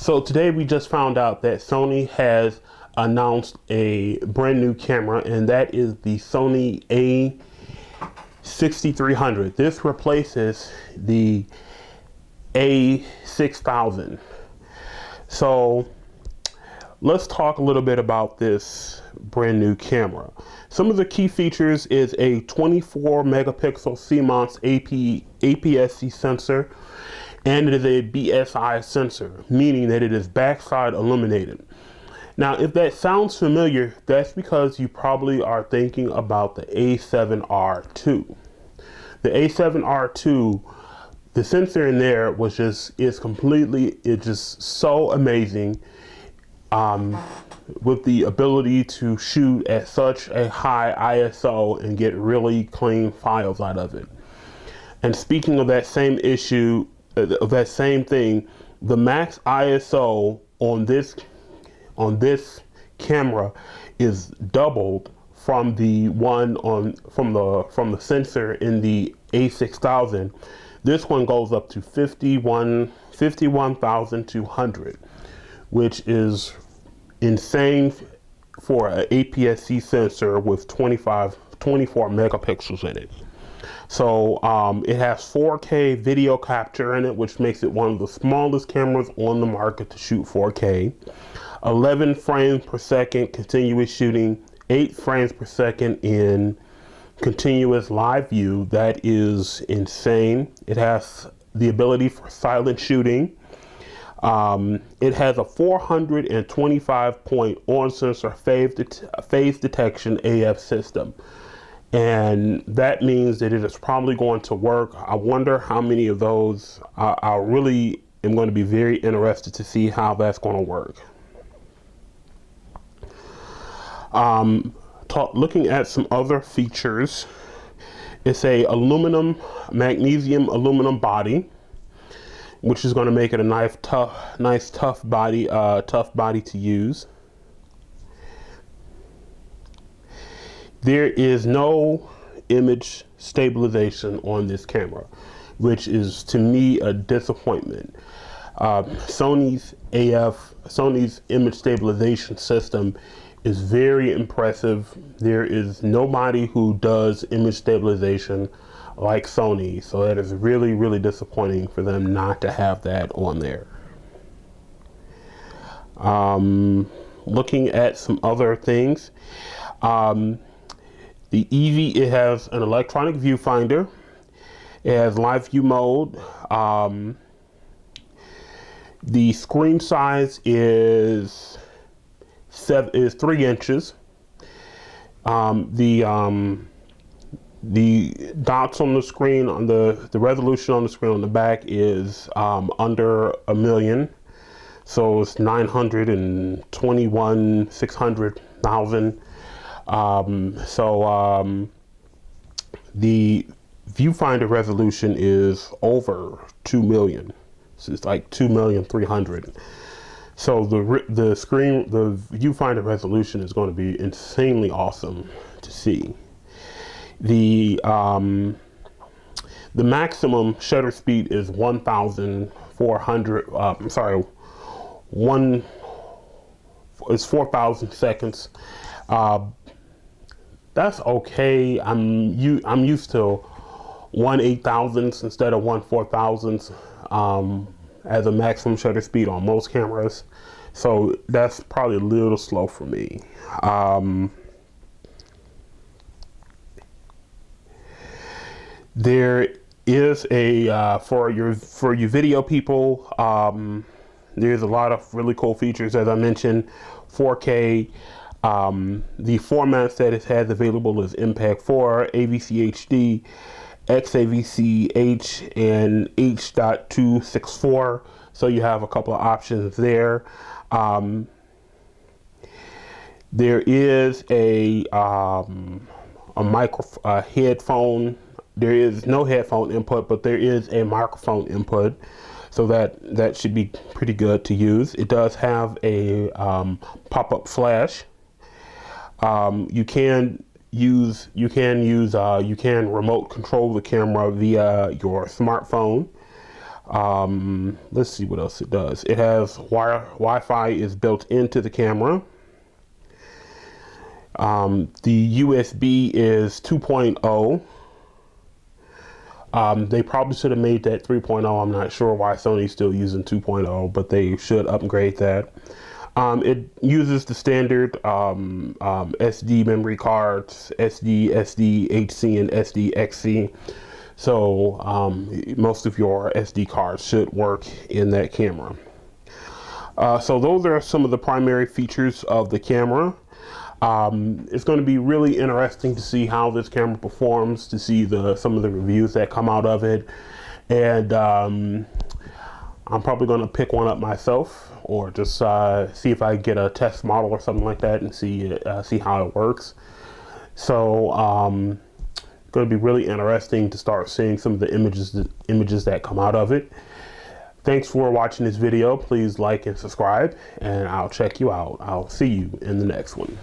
So today we just found out that Sony has announced a brand new camera, and that is the Sony A6300. This replaces the A6000. So let's talk a little bit about this brand new camera. Some of the key features is a 24 megapixel CMOS APS-C sensor, and it is a BSI sensor, meaning that it is backside illuminated. Now, if that sounds familiar, that's because you probably are thinking about the A7R2. The A7R2, the sensor in there was just so amazing, with the ability to shoot at such a high ISO and get really clean files out of it. And speaking of that same issue, of that same thing, the max ISO on this camera is doubled from the one from the sensor in the A6000. This one goes up to 51,200, which is insane for an APS-C sensor with 24 megapixels in it. So it has 4K video capture in it, which makes it one of the smallest cameras on the market to shoot 4K. 11 frames per second continuous shooting, 8 frames per second in continuous live view. That is insane. It has the ability for silent shooting. It has a 425-point on-sensor phase detection AF system. And that means that it is probably going to work. I wonder how many of those. I really am going to be very interested to see how that's going to work. Looking at some other features, it's a magnesium aluminum body, which is going to make it a nice tough body to use. There is no image stabilization on this camera, which is to me a disappointment. Sony's image stabilization system is very impressive. There is nobody who does image stabilization like Sony, so that is really, really disappointing for them not to have that on there. Looking at some other things, the EV, it has an electronic viewfinder. It has live view mode. The screen size is 3 inches. The dots on the screen, on the resolution on the screen on the back is under 1 million. So it's 921,600,000. The viewfinder resolution is over 2 million. So it's like 2,300,000. So the viewfinder resolution is going to be insanely awesome to see. The maximum shutter speed is 4,000 seconds. That's okay. I'm used to 1/8,000 instead of 1/4,000 as a maximum shutter speed on most cameras. So that's probably a little slow for me. There is a for you video people, there's a lot of really cool features, as I mentioned. 4K. The formats that it has available is MPEG-4, AVC HD, XAVC-H, and H.264. So you have a couple of options there. There is a headphone. There is no headphone input, but there is a microphone input, so that should be pretty good to use. It does have a pop-up flash. You can remote control the camera via your smartphone. Let's see what else it does. It has Wi-Fi is built into the camera. The USB is 2.0. They probably should have made that 3.0. I'm not sure why Sony's still using 2.0, but they should upgrade that. It uses the standard SD memory cards, SD, SDHC, and SDXC. So most of your SD cards should work in that camera. So those are some of the primary features of the camera. It's going to be really interesting to see how this camera performs, to see some of the reviews that come out of it. And I'm probably going to pick one up myself, or just see if I get a test model or something like that and see how it works. So going to be really interesting to start seeing some of the images that come out of it. Thanks for watching this video. Please like and subscribe, and I'll check you out. I'll see you in the next one.